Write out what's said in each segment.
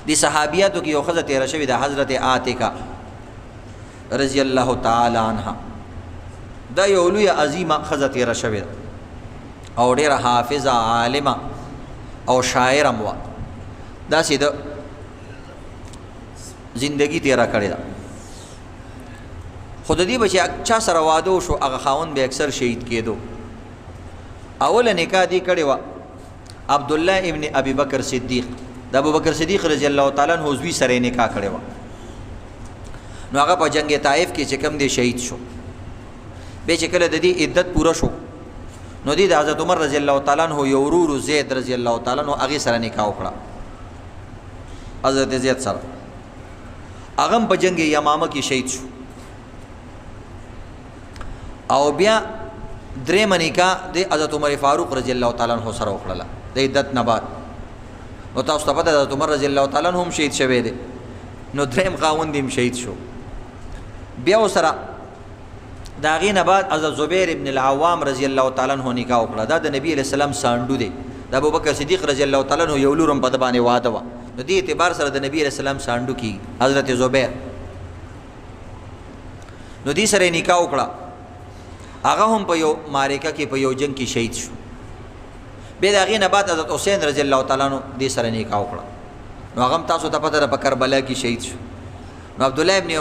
دی صحابیاتو کی یو ښځه تیره شوې ده حضرت عاتکه رضی الله تعالی عنها. دا یو لوی عظیمه ښځه تیره شوې ده او ډېره حافظه عالمه او شاعره هم وه. داسې د زندگی تیره کړې ده. خو د دې به چې چا سره واده وشو هغه خاوند به اکثر شهید کېدو. اوله نکاح دې کړې وه عبدالله ابن ابي بکر صدیق. د ابوبکر صدیق رضی الله تعالی عنہ زوی سره نکاح کړې وه. نو هغه په جنگ طائف کې چې کوم دی شهید شو. بیا چې کله د دې عدت پوره شو نو دې د حضرت عمر رضی الله تعالی عنہ یو ورور زید رضی الله تعالی عنہ هغې سره نکاح وکړه حضرت زید سره. هغه هم په جنگ یمامه کې شهید شو. او بیا درېمه نکاح د حضرت عمر فاروق رضی الله تعالی عنہ سره وکړله د عدت نه بعد. نو تاسو ته پته ده حضرت عمر رضی الله تعالی عنہ هم شهید شوی دی. نو درېم خاوند هم شهید شو. بیا ورسره د هغې نه بعد حضرت زبیر ابن العوام رضی الله تعالی عنہ نکاح وکړه. دا د نبي علیه السلام سانډو دی. د ابوبکر صدیق رضی الله تعالی عنہ یو لور هم په ده باندې واده وه. نو دې اعتبار سره د نبي علیه السلام سانډو کېږي حضرت زبیر. نو دې سره یې نکاح وکړه. هغه هم په یو معرکه کې په یو جنگ کې شهید شو. بیا د هغې نه بعد حضرت حسین رضی الله تعالی عنہ دې سره نکاح وکړه. نو هغه هم تاسو ته پته ده په کربلا کې شهید شو. نو عبدالله ابن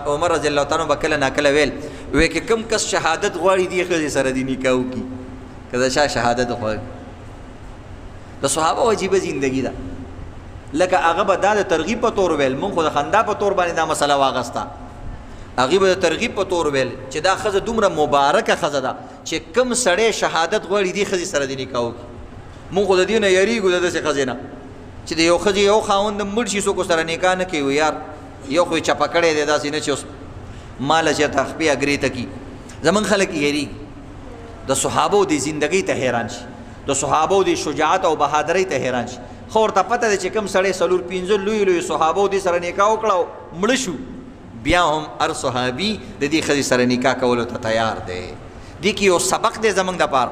عمر رضی الله تعالی عنہ به کله ناکله ویل وی که کوم کس شهادت غواړي دې ښځې سره دې نکاح وکړي که د چا شهادت غواړي. د صحابه عجیبه زندګي ده. لکه هغه به دا د ترغیب په طور ویل، مونږ خو د خندا په طور باندې دا مسله واغسته. هغې به د ترغیب په طور ویل چې دا ښځه دومره مبارکه ښځه ده چې کوم سړی شهادت غواړي دې ښځې سره دې نکاح وکړي. مونږ خو د دې نه یریږو د داسې ښځې نه چې د یو ښځې یو خاوند مړ شي څوک سره نکاح نه کوي. یار یو خو یې چپه کړی دی داسې نه چې اوس ماله چېرته خپې اګرې ته کي. زمونږ خلک یریږي. د صحابو د زندګۍ ته حیران شي، د صحابو د شجاعت او بهادرۍ ته حیران شي. خو ورته پته ده چې کوم سړی څلور پنځه لوی لوی صحابو دې سره نکاح وکړه مړه شو، بیا هم هر صحابي د دې ښځې سره نکاح کولو ته تیار دی. دې کې یو سبق دی زمونږ دپاره،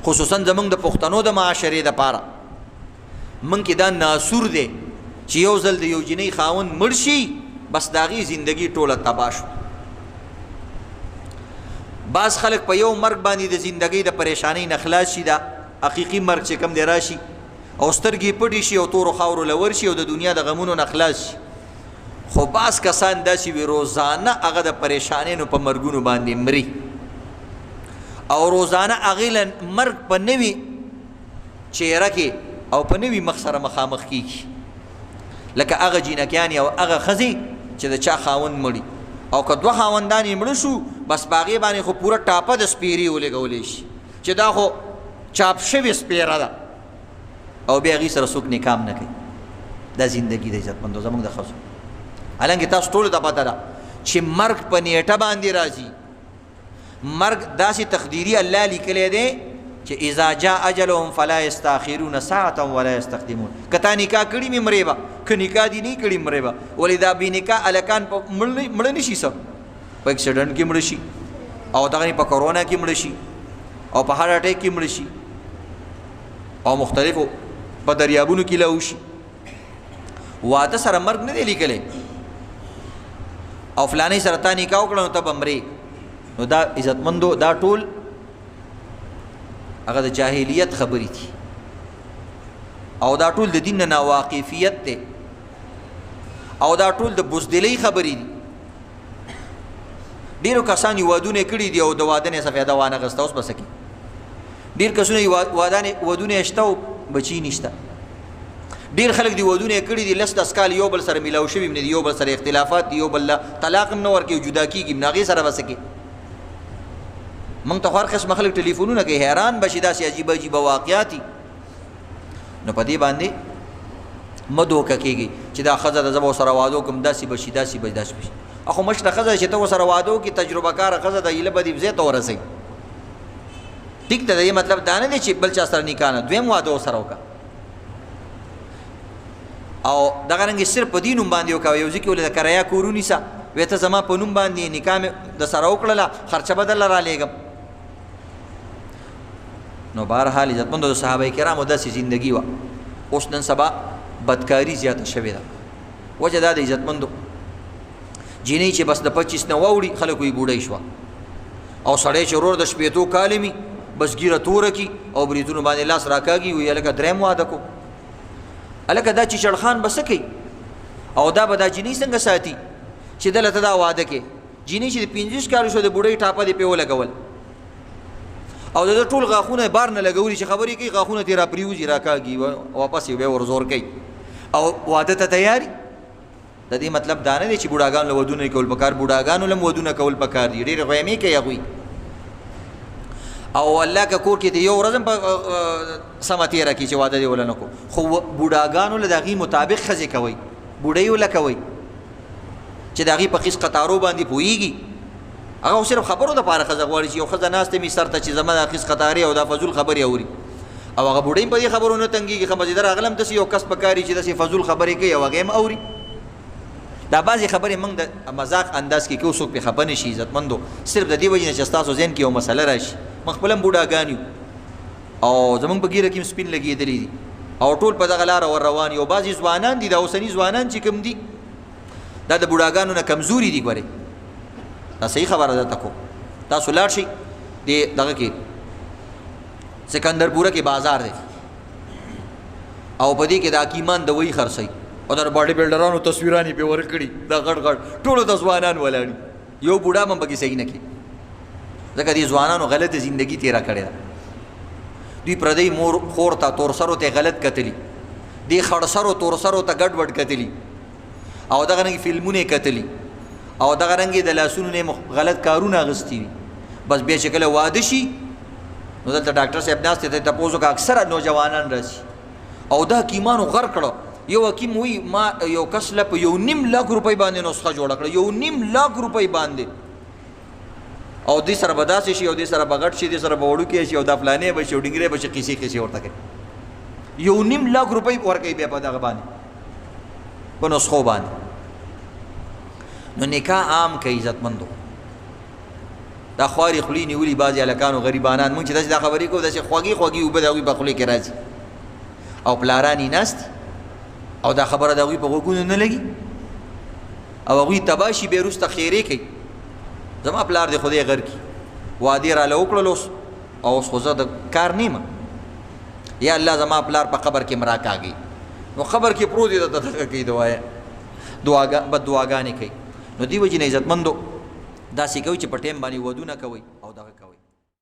خصوصا زمونږ د پښتنو د معاشرې دپاره. موږ کې دا ناسور دی چې یو ځل د یو جنۍ خاوند مړ شي بس د هغې زندګي ټوله تباه شو. بعض خلک په یو مرګ باندې د زندګۍ د پریشانۍ نه خلاص شي، دا حقیقي مرګ چې کوم دی راشي او سترګې پټې شي او تورو خاورو له ورشي او د دنیا د غمونو نه خلاص شي. خو بعض کسان داسې وي روزانه هغه د پریشانیو په مرګونو باندې مري او روزانه هغې له مرګ په نوي چهره کې او په نوي مخ سره مخامخ کېږي. لکه هغه جینکیانې او هغه ښځې چې د چا خاوند مړي او که دوه خاوندان یې مړه شو بس په هغې باندې خو پوره ټاپه د سپیرې ولګولی شي چې دا خو چاپ شوې سپیره ده او بیا هغې سره څوک نکاح نه کوي. دا زندګي د عزتمندو زموږ د ښځو. حالانکه تاسو ټولو ته پته ده چې مرګ په نیټه باندې راځي. مرګ داسې تقدیري الله لیکلی دی چې اذا جاء اجلهم فلا یستاخرون ساعة ولا یستقدمون. که تا نکاح کړي مې مرې به، که نکاح دې نه کړي مرې به. ولې دا بې نکاح هلکان مړه نه شي، څه په اکسیډنټ کې مړه شي او دغه په کرونا کې مړه شي او په هارټ اټیک کې مړه شي او مختلفو په دریابونو کې لاو شي. واده سره مرګ نه دی لیکلی او فلانۍ سره تا نکاح وکړه نو ته به مرې. نو دا عزتمندو دا ټول هغه د جاهلیت خبرې دي او دا ټول د دین نه ناواقفیت دی او دا ټول د بزدلۍ خبرې دي. ډېرو کسان یې وادونه کړي دي او د واده نه څه فایده وانه اخیسته. اوس به څه کوي؟ ډېر کسونه یې ودونه یې شته او بچي نشته. ډېر خلک دي ودونه یې کړي دي 10 کال یو بل سره میلاو شوي نه دي، یو بل سره اختلافات دي، یو بل طلاق هم نه ورکوي، جدا کېږي نو هغې سره به څه کوي؟ موږ ته خو هر قسمه خلک ټلیفونونه کوي، حیران به شي داسې عجیبه عجیبه واقعات دي. نو په دې باندې مه دوکه کېږي چې دا ښځه ده زه به ورسره واده وکړم داسې به شي داسې به داسې به شي. خو مشره ښځه چې ته ورسره واده وکړې تجربه کاره ښځه ده ایله به دې ځای ته ورسوي. ټیک ده، د دې مطلب دا نه دی چې بل چا سره نکاح نه، دویم واده ورسره وکړه او دغه رنګې صرف په دې نوم باندې وکړه. یو ځای کې ولې د کرایه کور ونیسه وایي ته زما په نوم باندې نکاح مې د سره وکړله خرچه به درله رالېږم. نو بهرحال عزتمندو د صحابه کرامو داسې زندګي وه. اوس نن سبا بدکاری زیاته شوې ده. وجه دا د عزتمندو جینۍ چې بس د 25 نه واوړي خلک وایي بوډۍ شوه، او سړی چې ورور د شپېتو کالې مي بس ګیره توره کي او بریتونو باندې لاس راکاږي وایي هلکه دریم واده کو. هلکه دا چې چړخان به څه کوي او دا به دا جینۍ څنګه ساتي چې دله ته دا واده کې جینۍ چې د 25 کالو شو د بوډۍ ټاپه دې پې ولګول او د ټول غاښونه بار نه لګولي چې خبرې کوي غاښونه ترې را پرېوځي راکاږي واپس یې بیا ورزور کوي او واده ته تیاري. د دې مطلب دا نه دی چې بوډاګانو له ودونه کول پکار، بوډاګانو له ودونه کول پکار دي. ډېرې غیمې کوي هغوی او الله که کور کې د یو ورځ هم په سمه تېره کړي چې واده دې وله نه کو، خو بوډاګانو له د هغې مطابق ښځې کوئ، بوډۍ وله کوئ چې د هغې په خیس قطارو باندې پوهېږي. هغه صرف خبرو دپاره ښځه غواړي چې یو ښځه ناسته مي سر ته چې زما د خیس قطارې او دا فضول خبرې اوري، او هغه بوډۍ په دې خبرو نه تنګېږي. ښه مزېدار هغه هم داسې یو کس پکاري چې داسې فضول خبرې کوي او هغې هم اوري. دا بعضې خبرې موږ د مذاق انداز کې کوو، څوک پې خفه نه شي عزتمندو، صرف د دې وجې نه چې ستاسو ذهن کې یو مسله راشي. موږ خپله هم بوډاګان یو او زموږ په ګیره کې هم سپین لګېدلي دي او ټول په دغه لاره ور روان یو. بعضې ځوانان دي، دا اوسني ځوانان چې کوم دي دا د بوډاګانو نه کمزوري دي. ګورئ دا صحیح خبره ده تکو، تاسو لاړ شئ دغه کې سکندرپوره کې بازار دی او په دې کې د حکیمان دوایي خرڅوي او د باډي بلډرانو تصویران یې پې ورکړي، دا غټ غټ ټولو ته ځوانان ولاړي، یو بوډا هم پکې صحیح نه کړي. ځکه دې ځوانانو غلطه زندګي تېره کړې ده. دوی پردی مور خور ته تورسرو ته غلط کتلی، دې خړسرو تورسرو ته ګډ وډ کتلی او دغه رنګې فلمونه کتلی او دغه رنګې د لاسونو نه غلط کارونه اخیستي وي. بس بیا چې کله واده شي نو دلته ډاکټر صاحب ناست دی تپوس وکړه، اکثره نوجوانان راشي او دا حکیمانو غر کړه. یو حکیم وایي ما یو کس له په 1.5 لک روپۍ باندې نسخه جوړه کړه، 1.5 لک روپۍ باندې، او دې سره به داسې شي او دې سره به غټ شي، دې سره به وړوکی شي او دا فلانې به شي او ډنګرې به شي، قیسې قیسې ورته کوي. 1.5 لک روپۍ ورکوي بیا په دغه باندې په نسخو باندې. نو نکاح عام کوي عزتمندو، دا خواري خولې نیولي بعضې هلکانو غریبانان، مونږ چې داسې دا خبرې کوو داسې خوږې خوږې اوبه د هغوی په خولې کې راځي او پلاران یې ناست او دا خبره د هغوی په غوږونو نه لګي او هغوی تباه شي، بیا وروسته خیرې کوي. زما پلار دې خدای غر کړي وعدې راله وکړل اوس او اوس خو زه د کار نیمه، یا الله زما پلار په قبر کې مرا کاږي، نو قبر کې پروت دی د دغه کوي بد دعاګانې کوي. نو دې وجې نه عزتمندو داسې کوي چې په ټیم باندې ودونه کوئ.